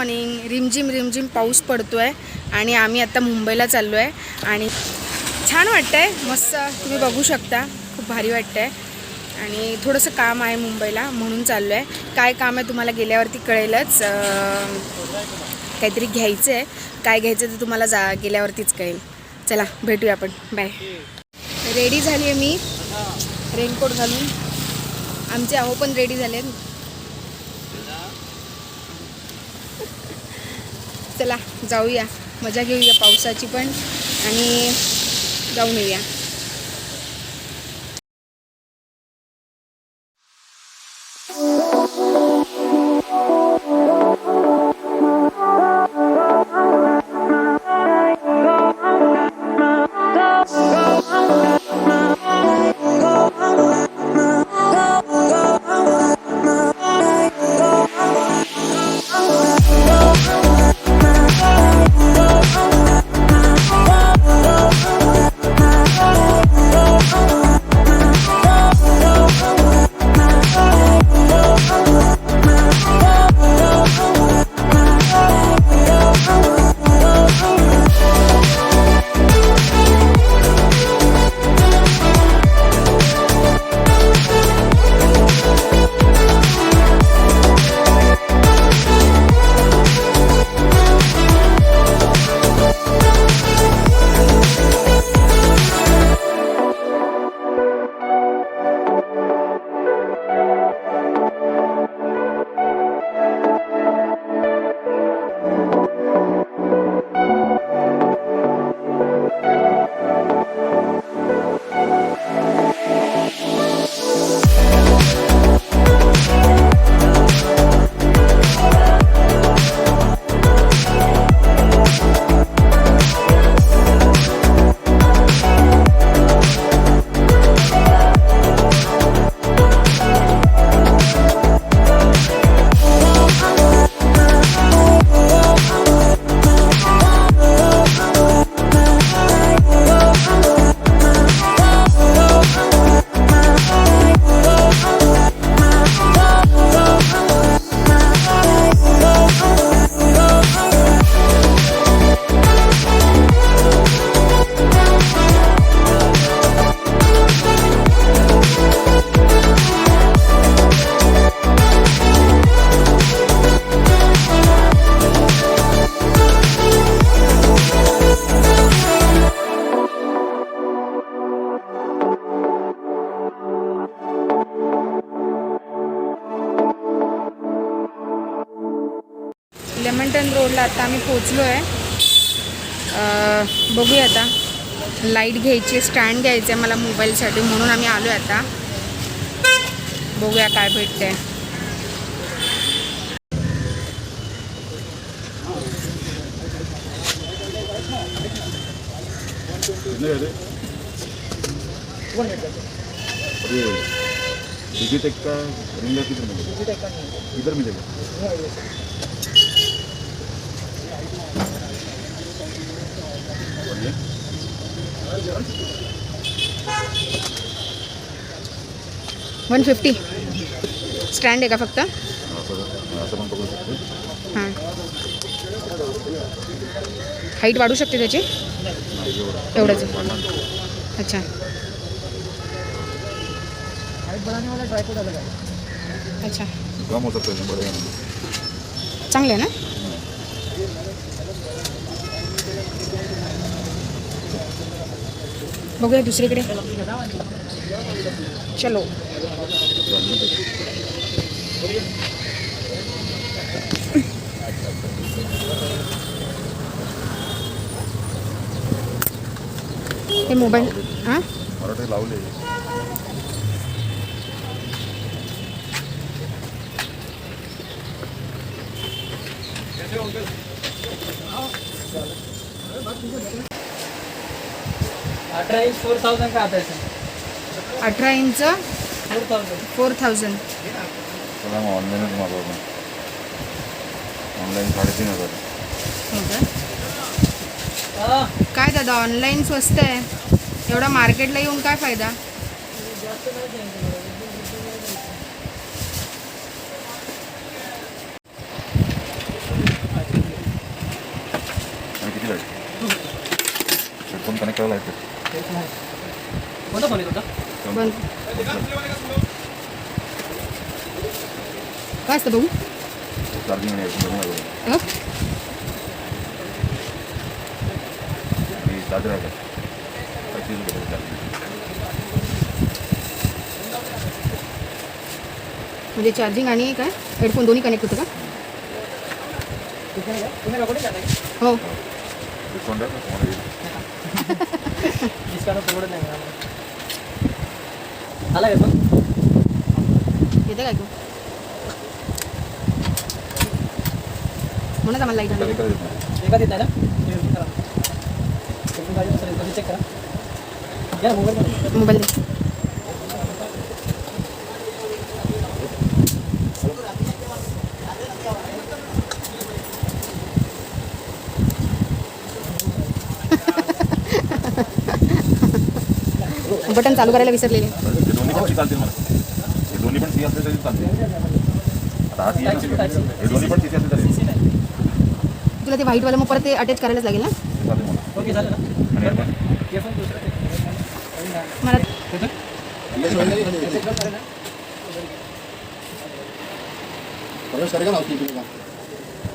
Morning. रिमझिम रिमझिम पाऊस पडतो आहे आणि आम्ही आता मुंबईला चाललो आहे आणि छान वाटतं आहे. मस्त तुम्ही बघू शकता, खूप भारी वाटतं आहे. आणि थोडंसं काम आहे मुंबईला म्हणून चाललो आहे. काय काम आहे तुम्हाला गेल्यावरती कळेलच. काहीतरी घ्यायचं आहे. काय घ्यायचं ते तुम्हाला गेल्यावरतीच कळेल. चला भेटूया आपण. बाय. रेडी झाली आहे मी रेनकोट घालून. आमचे अहो पण रेडी झाले. चला जाऊया, मजा घेऊया पावसाची पण आणि जाऊन येऊया. लेमनटन रोडला आता आम्ही पोचलो आहे. बघूया आता. लाईट घ्यायची, स्टँड घ्यायचं आहे मला मोबाईलसाठी, म्हणून आम्ही आलो आहे आता. बघूया काय भेटते. इधर मिलेगा. $150 स्टँड आहे का फक्त? हां, हाईट वाढू शकते त्याची? एवढंच. अच्छा, अच्छा, चांगलं आहे ना. बघूया दुसरीकडे. चलो. हे मोबाईल हां लावले. अठारह इंच 4000 का आता है सर. 18 इंच 4000. ऑनलाईनच मागवलं. ऑनलाईन 3500. हो का? काय दादा, ऑनलाईन स्वस्त आहे. एवढा मार्केटला येऊन काय फायदा. फोन कनेक्ट करायला येते. कोणता फोन आहे तुमचा? बंद. काय असतं बघू? चार्जिंग आणि हेडफोन दोन्ही लागले. हं? आणि चार्जर आहे का? 25 रुपये चार्जिंग. म्हणजे चार्जिंग आणि काय हेडफोन दोन्ही कनेक्ट होतं का? तुम्ही रेकॉर्डिंग करताय का? हो. डिस्काउंट आहे का तुम्हाला येईल? डिस्काउंट परवडत नाही आम्हाला. आला का पण? येतं काय तू म्हणूनच आम्हाला लाईट कधी आली. कधी देत नाही. एका देत नाही ना? करा. तुम्ही माझी दुसरं कधी चेक करा. घ्या मोबाईलमध्ये. मोबाईल दे. बटन चालू करायला विसरलेले. हे दोन्ही पण सी चालतील मला. हे दोन्ही पण सी असले तरी चालतील. आता हा सी आहे ना? हे दोन्ही पण सी असले तरी तुला ते व्हाईटवालं मग परत ते अटॅच करायलाच लागेल ना? चालेल मला. ओके झालं ना? आणि हेडफोन? हे पण दुसरं ते. मला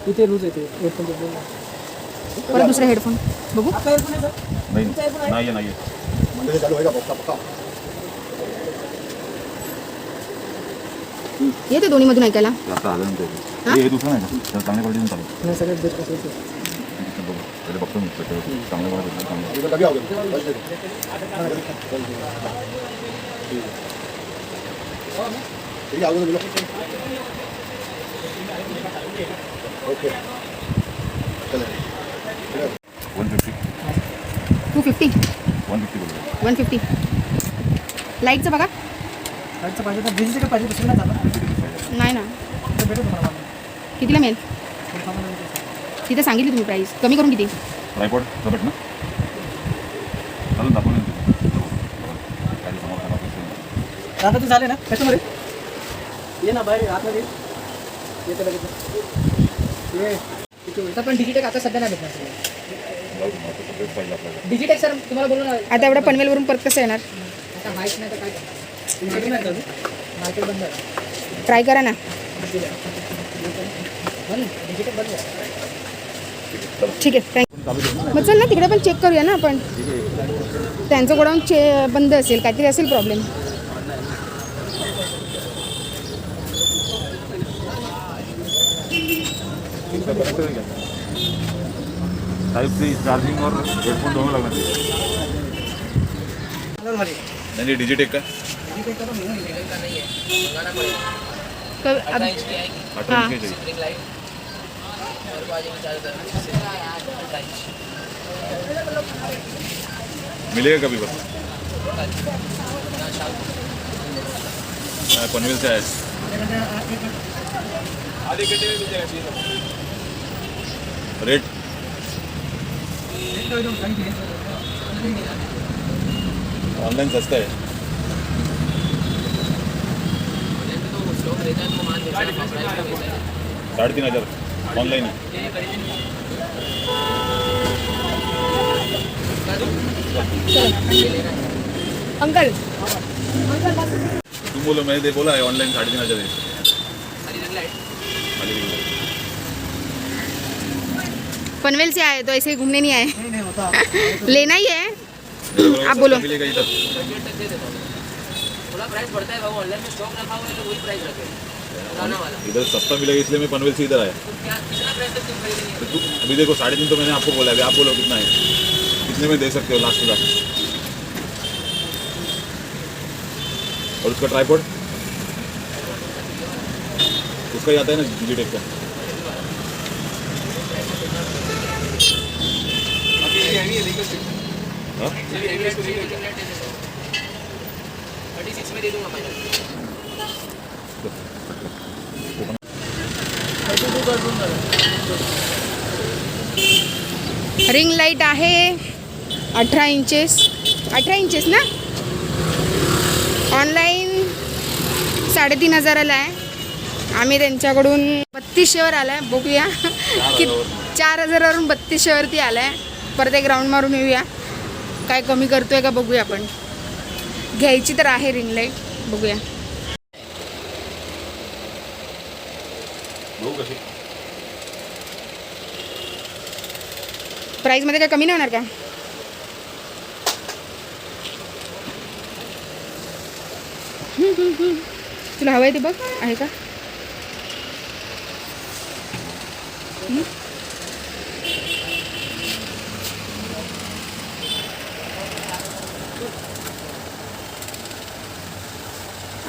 इथे लूज येते हेडफोन. परत दुसरा हेडफोन बघू. आपका हेडफोन आहे सर? नाही नाही आहे. येते दोन्ही मधून ऐकायला. ते आता आलं नंतर हा? हे दुसरं नाही का? तर चांगल्या क्वालिटीचं चालेल. नाही सगळ्यात बेस्ट असेल ते. बघू पहिले बघतो मी त्याच्यावर चांगल्या क्वालिटीचं चांगलं. ओके 150 250 150 बोलतो. 150. लाईटचं बघा. लाईटचं पाहिजे तर बिजीचं काय पाहिजे दुसरं नाही चालणार. नाही ना. तर भेटेल तुम्हाला मागून. कितीला मिळेल? तिथे सांगितली तुम्ही प्राईस. कमी करून किती? ट्रायपॉड सबट ना चालून दाखवून देतो. काही समोर खाना पैसे आता ते झाले ना कस्टमर आहे ये ना बाहेर आतमध्ये येते लगेच ये किती होईल पण डिजिटेक आता सध्या नाही भेटणार सगळेच पाहिजे आपल्याला. डिजिटेक सर तुम्हाला बोलू ना आता एवढं पनवेलवरून परत कसं येणार? आता माहीत नाही तर काय करणार नाही चालू मार्केट बंद आहे ट्राय करा ना. डिजिटेक बंद आहे ठीक आहे थँक्यू. मग चल ना तिकडे पण चेक करूया ना आपण. त्यांचं गोडाऊन बंद असेल काहीतरी असेल प्रॉब्लेम. टाइप सी चार्जिंग और हेडफोन दोनों लगना चाहिए. नहीं डिजिटेक का अब 18 हाँ. इंच चाहिए. मिलेगा कभी बस पनवेल से आया. रेट ऑनलाइन सस्ता है. $3,500 ऑनलाइन है. अंकल तुम बोलो मैंने दे बोला है ऑनलाइन 3,500 है. पनवेल से आए तो ऐसे ही घूमने नहीं आए. नहीं होता लेना ही है. आप बोलो. मिलेगा इधर. थोड़ा प्राइस बढ़ता है बाबू ऑनलाइन में स्टॉक रखा हुआ है तो वही प्राइस रखे पुराना वाला इधर सस्ता मिलेगा इसलिए मैं पनवेल से इधर आया. तो क्या कितना प्राइस तक तुम खरीदेंगे तो अभी देखो 3.5 तो मैंने आपको बोला. अभी आप बोलो कितना है, कितने में दे सकते हो लास्ट का. और उसका ट्राइपॉड उसका ही आता है ना डिजिटेक का. हाँ? 36 में दे दूंगा फाइनल. रिंग लाईट आहे 18 इंचेस. 18 इंचेस ना. ऑनलाईन 3,500ला आहे. आम्ही त्यांच्याकडून 3200वर आला आहे. बघूया की 4,000वरून 3200वरती आला आहे. परत एक राऊंड मारून येऊया. काय कमी करतोय का बघूया आपण. घ्यायची तर आहे रिंग लाईट, बघूया. बघू कशी. प्राईजमध्ये काय कमी नाही होणार का? तुला हवं आहे ते बघ, आहे का?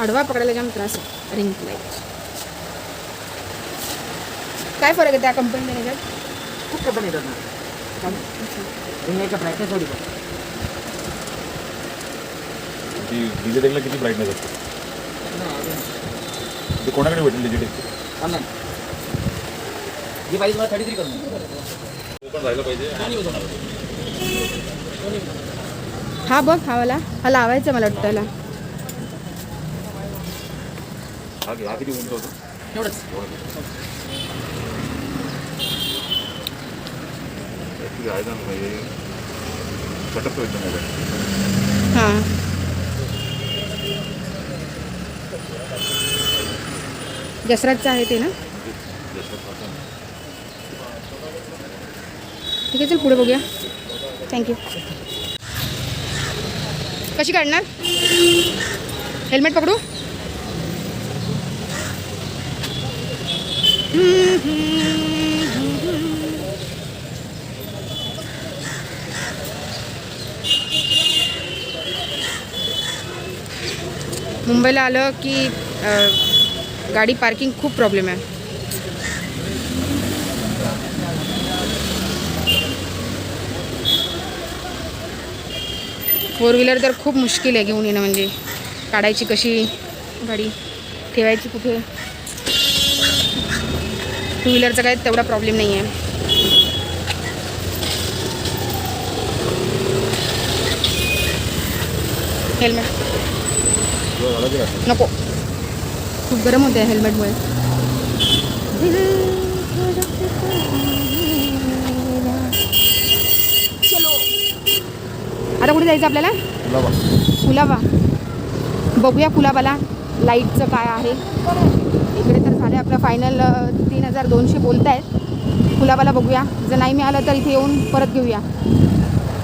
आडवा पकडायला जाम त्रास आहे रिंग लाईट. काय फरक आहे त्या कंपनीमध्ये त्याच्यात? खूप कंपनी येतात ना. रिंग लाईटचा ब्राईटनेस थोडी ती डिजिटेकला किती ब्राईटनेस असते ते कोणाकडे भेटेल डिजिटेक? ऑनलाईन ही पाहिजे मला 33 करून पण राहिलं पाहिजे. हा बघ, हा वाला, हा लावायचा मला वाटतं त्याला. हा किती उंच होतं? एवढंच. आहे ना म्हणजे चटकतो एकदम मोबाईल. हां, जसराजचं आहे ते ना. ठीक आहे, चल पुढे बघूया. थँक्यू. कशी काढणार? हेल्मेट पकडू? मुंबईला आलं की गाडी पार्किंग खूप प्रॉब्लेम आहे. फोर व्हीलर तर खूप मुश्किल आहे घेऊन येणं, म्हणजे काढायची कशी गाडी, ठेवायची कुठे. टू व्हीलरचा काय तेवढा प्रॉब्लेम नाही आहे. हेल्मेट नको, खूप गरम होते हेल्मेटमुळे. चलो, आता कुठे जायचं आपल्याला? कुलाबा. बघूया कुलाबाला लाईटचं काय आहे. इकडे तर झाले आपलं फायनल 3200 बोलत आहेत. कुलाबाला बघूया, जर नाही मिळालं तर इथे येऊन परत घेऊया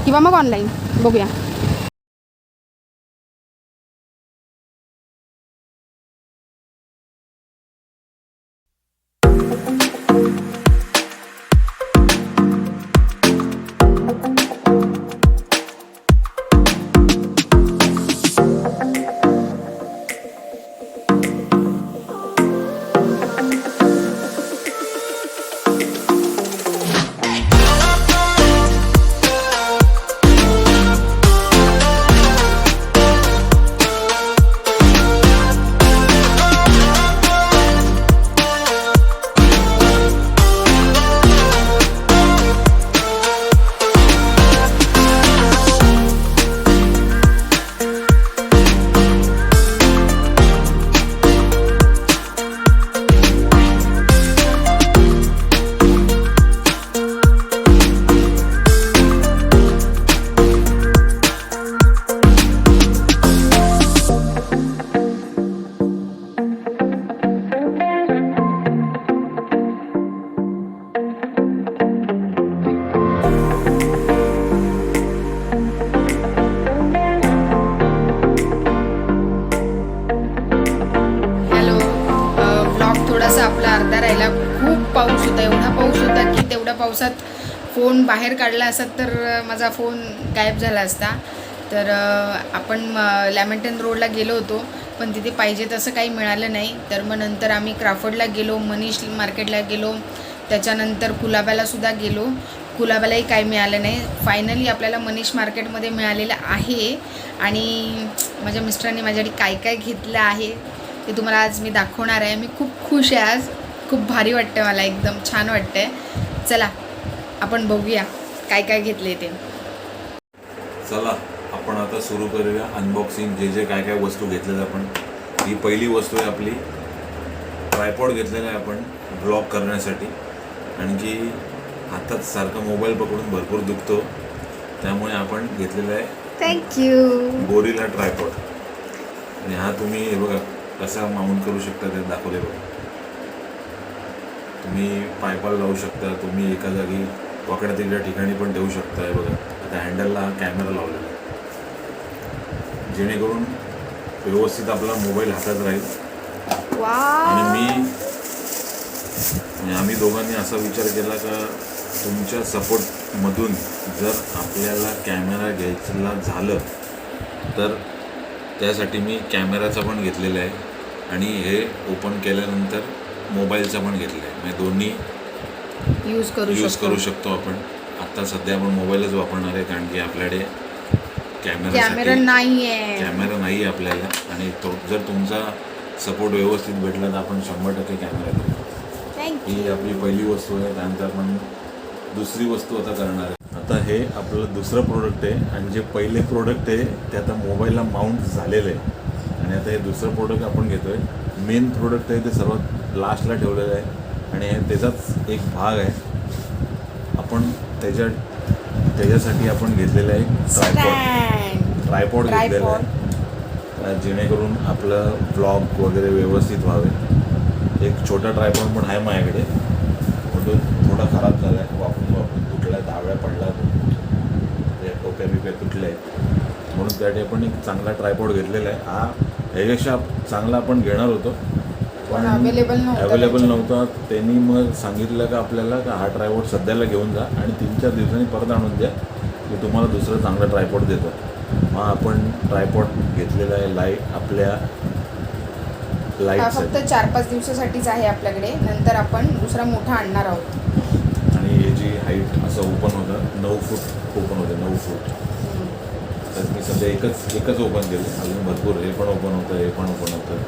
किंवा मग ऑनलाईन बघूया. अर्धा राहिला. खूप पाऊस होता, एवढा पाऊस होता की तेवढ्या पावसात फोन बाहेर काढला असता तर माझा फोन गायब झाला असता. तर आपण लॅमेंटन रोडला गेलो होतो, पण तिथे पाहिजे तसं काही मिळालं नाही. तर मग नंतर आम्ही क्राफर्डला गेलो, मनीष मार्केटला गेलो, त्याच्यानंतर कुलाब्यालासुद्धा गेलो. कुलाब्यालाही काही मिळालं नाही. फायनली आपल्याला मनीष मार्केटमध्ये मिळालेलं आहे. आणि माझ्या मिस्टरांनी माझ्यासाठी काय काय घेतलं आहे ते तुम्हाला आज मी दाखवणार आहे. मी खूप खुश आहे आज, खूप भारी वाटतं मला, एकदम छान वाटतं आहे. चला आपण बघूया काय काय घेतले ते. चला आपण आता सुरू करूया अनबॉक्सिंग. जे काय काय वस्तू घेतलेल्या आपण. ही पहिली वस्तू आहे आपली ट्रायपॉड घेतलेला आहे आपण ब्लॉग करण्यासाठी. आणखी हातात सारखा मोबाईल पकडून भरपूर दुखतो, त्यामुळे आपण घेतलेला आहे थँक्यू. Gorilla tripod. आणि हा तुम्ही हे बघा कसा माउंट करू शकता ते दाखवले बघा. तुम्ही पायपाला लावू शकता, तुम्ही एका जागी वाकड्या तिकड्या ठिकाणी पण ठेवू शकता. हे बघा आता हँडलला हा कॅमेरा लावलेला आहे, जेणेकरून व्यवस्थित आपला मोबाईल हातात राहील. आणि आम्ही दोघांनी असा विचार केला का तुमच्या सपोर्टमधून जर आपल्याला कॅमेरा घ्यायला झालं तर त्यासाठी मी कॅमेराचा पण घेतलेला आहे आणि हे ओपन केल्यानंतर मोबाईलचा पण घेतला आहे. म्हणजे दोन्ही यूज करू शकतो आपण. आत्ता सध्या आपण मोबाईलच वापरणार आहे कारण की आपल्याकडे कॅमेरा नाही आहे. कॅमेरा नाही आहे आपल्याला. आणि तो जर तुमचा सपोर्ट व्यवस्थित भेटला तर आपण 100% कॅमेरा घेऊ. ही आपली पहिली वस्तू आहे. त्यानंतर आपण दुसरी वस्तू आता करणार आहे. आता हे आपलं दुसरं प्रोडक्ट आहे आणि जे पहिले प्रोडक्ट आहे ते आता मोबाईलला माउंट झालेलं आहे. आणि आता हे दुसरं प्रोडक्ट आपण घेतो आहे. मेन प्रोडक्ट आहे ते सर्वात लास्टला ठेवलेलं आहे आणि त्याचाच एक भाग आहे. आपण त्याच्यासाठी आपण घेतलेलं आहे ट्रायपॉड घेतलेलं आहे, जेणेकरून आपलं व्लॉग वगैरे व्यवस्थित व्हावे. एक छोटा ट्रायपॉड पण आहे माझ्याकडे, तो थोडा खराब झाला आहे, वापरून तुटला आहे, 10 वेळा पडला, टोप्या बिप्या तुटल्या आहेत. म्हणून त्यासाठी आपण एक चांगला ट्रायपॉड घेतलेला आहे. हा ह्यापेक्षा चांगला आपण घेणार होतो पण अवेलेबल नव्हता. त्यांनी मग सांगितलं का आपल्याला का हा ट्रायपॉड सध्याला घेऊन जा आणि 3-4 दिवसांनी परत आणून द्या, मी तुम्हाला दुसरं चांगला ट्रायपॉड देतो. मग आपण ट्रायपॉड घेतलेला आहे आपल्या लाईट फक्त 4-5 दिवसासाठीच आहे आपल्याकडे. नंतर आपण दुसरा मोठा आणणार आहोत. आणि याची हाईट असं ओपन होतं 9 फूट ओपन होतं 9 फूट. तर मी सध्या एकच ओपन केलं, अजून भरपूर हे पण ओपन होतं हे पण ओपन होतं.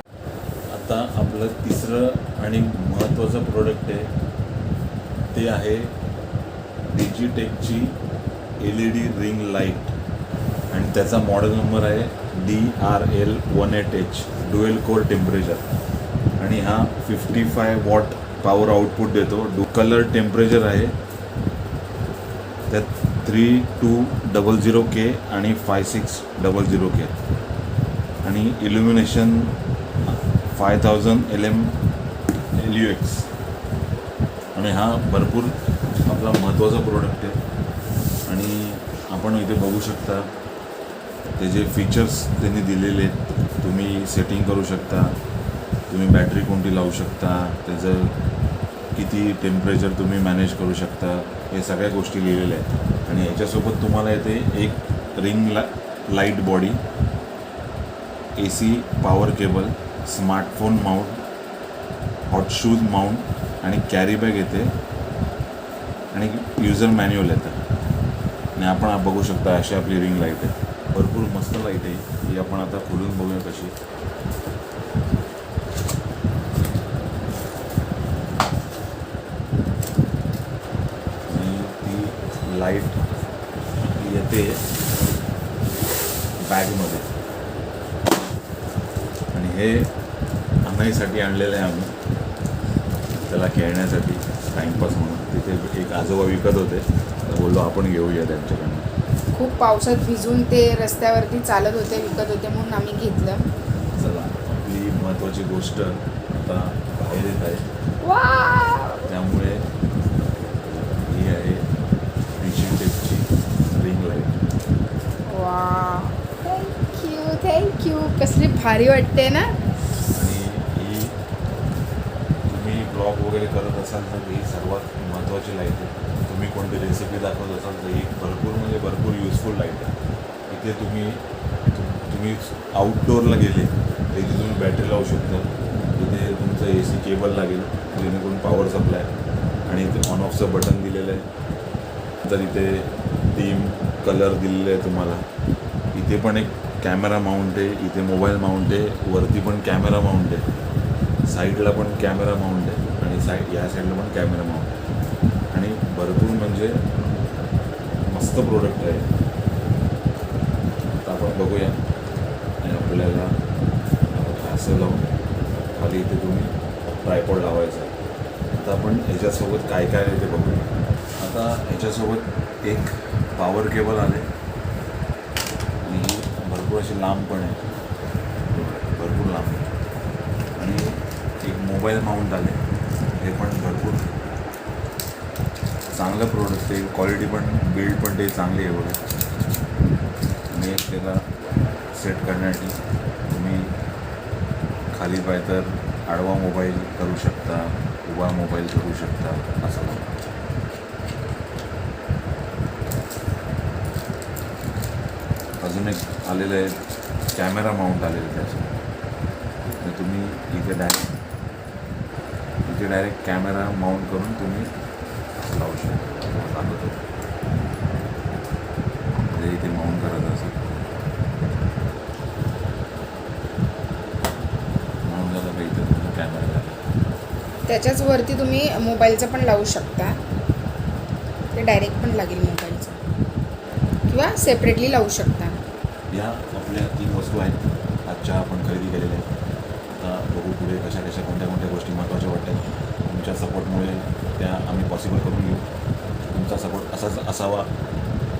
आता आपलं तिसरं आणि महत्त्वाचं प्रोडक्ट आहे ते आहे डिजिटेकची LED रिंग लाईट आणि त्याचा मॉडेल नंबर आहे DRL18H ड्युएल कोर टेम्परेचर. आणि हा 55 वॉट पॉवर आउटपुट देतो. कलर टेम्परेचर आहे त्यात 3200K आणि 5600K आणि इल्युमिनेशन 5000 LUX. आणि हा भरपूर आपला महत्त्वाचा प्रोडक्ट आहे. आणि आपण इथे बघू शकता त्याचे फीचर्स त्यांनी दिलेले आहेत. तुम्ही सेटिंग करू शकता, तुम्ही बॅटरी कोणती लावू शकता, त्याचं किती टेम्परेचर तुम्ही मॅनेज करू शकता, हे सगळ्या गोष्टी लिहिलेल्या आहेत. आणि याच्यासोबत तुम्हाला येते एक ring light body, AC power cable, smartphone mount, hot shoes mount आणि कॅरी बॅग येते आणि युजर मॅन्युअल येतं. आणि आपण बघू शकता अशी आपली रिंग लाईट आहे. भरपूर मस्त लाईट आहे ही. आपण आता खोलून बघूया कशी. आणि ती लाईट येते बॅगमध्ये. आणि हे आणायसाठी आणलेलं आहे आम्ही, त्याला खेळण्यासाठी टाईमपास म्हणून. तिथे एक आजोबा विकत होते तर बोललो आपण घेऊया त्यांच्याकडनं. खूप पावसात भिजून ते रस्त्यावरती चालत होते, विकत होते म्हणून आम्ही घेतलं. चला आपली महत्त्वाची गोष्ट आता बाहेर येत आहे. त्यामुळे ही आहे डिजिटेकची रिंग लाईट. वा, थँक्यू. कसली भारी वाटते ना. आणि ही तुम्ही ब्लॉग वगैरे करत असाल तर ही सर्वात महत्त्वाची लाईट आहे. तुम्ही कोणती रेसिपी दाखवत असाल तर ही भरपूर युजफुल लाईट आहे. इथे तुम्ही आउटडोअरला गेले तर इथे तुम्ही बॅटरी लावू शकता. इथे तुमचं AC केबल लागेल जेणेकरून पॉवर सप्लाय. आणि इथे ऑन ऑफचं बटन दिलेलं आहे. तर इथे डीम कलर दिलेले आहे तुम्हाला. इथे पण एक कॅमेरा माउंट आहे, इथे मोबाईल माउंट आहे, वरती पण कॅमेरा माउंट आहे, साईडला पण कॅमेरा माउंट आहे आणि या साईडला पण कॅमेरा माउंट आहे. आणि भरपूर म्हणजे मस्त प्रोडक्ट आहे. आता आपण बघूया. आणि आपल्याला असं लावून खाली इथे तुम्ही ट्रायपॉड लावायचा आहे. आता आपण ह्याच्यासोबत काय काय आहे ते बघूया. आता ह्याच्यासोबत एक पॉवर केबल आले आणि भरपूर अशी लांब पण आहे, भरपूर लांब आहे. आणि एक मोबाईल माउंट आले, हे पण भरपूर चांगलं प्रोडक्ट आहे. क्वालिटी पण बिल्ड पण ते चांगली आहे बघा. आणि एक त्याला सेट करण्यासाठी तुम्ही खाली पाय तर आडवा मोबाईल करू शकता, उभा मोबाईल करू शकता असं बघा. अजून एक आलेलं आहे कॅमेरा माउंट आलेलं आहे त्याचं. तुम्ही इथे डायरेक्ट कॅमेरा माउंट करून तुम्ही असं लावू शकता. सांगतो इथे माउंट करायचं असं माउंट झालं का इथे तुम्ही कॅमेरा त्याच्याच वरती तुम्ही मोबाईलचं पण लावू शकता, ते डायरेक्ट पण लागेल मोबाईलचं, किंवा सेपरेटली लावू शकता. या आपल्या 3 वस्तू आहेत आजच्या आपण खरेदी केलेल्या आहेत. आता बघू पुढे कशा कोणत्या गोष्टी महत्त्वाच्या वाटतात. तुमच्या सपोर्टमुळे त्या आम्ही पॉसिबल करून घेऊ. तुमचा सपोर्ट असाच असावा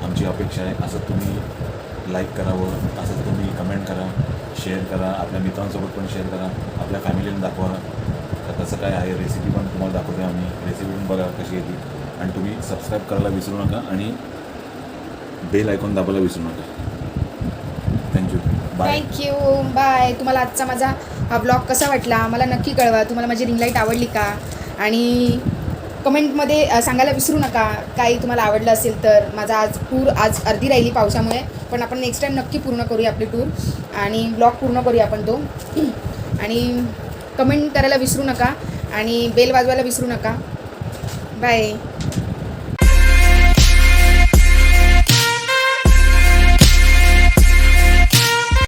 आमची अपेक्षा आहे. असंच तुम्ही लाईक करावं, असंच तुम्ही कमेंट करा, शेअर करा, आपल्या मित्रांसोबत पण शेअर करा, आपल्या फॅमिलीला दाखवा तर कसं काय आहे. रेसिपी पण तुम्हाला दाखवते आम्ही, रेसिपी पण बघा कशी येते. आणि तुम्ही सबस्क्राईब करायला विसरू नका आणि बेल आयकॉन दाबायला विसरू नका. Thank you, bye. Thank you, bye. तुम्हाला आजचा माझा हा ब्लॉग कसा वाटला मला नक्की कळवा. तुम्हाला माझी रिंग लाईट आवडली का, आणि कमेंटमध्ये सांगायला विसरू नका काही तुम्हाला आवडलं असेल तर. माझा आज अर्धी राहिली पावसामुळे, पण आपण नेक्स्ट टाईम नक्की पूर्ण करूया आपली टूर आणि ब्लॉग पूर्ण करूया आपण तो. आणि कमेंट करायला विसरू नका आणि बेल वाजवायला विसरू नका. बाय.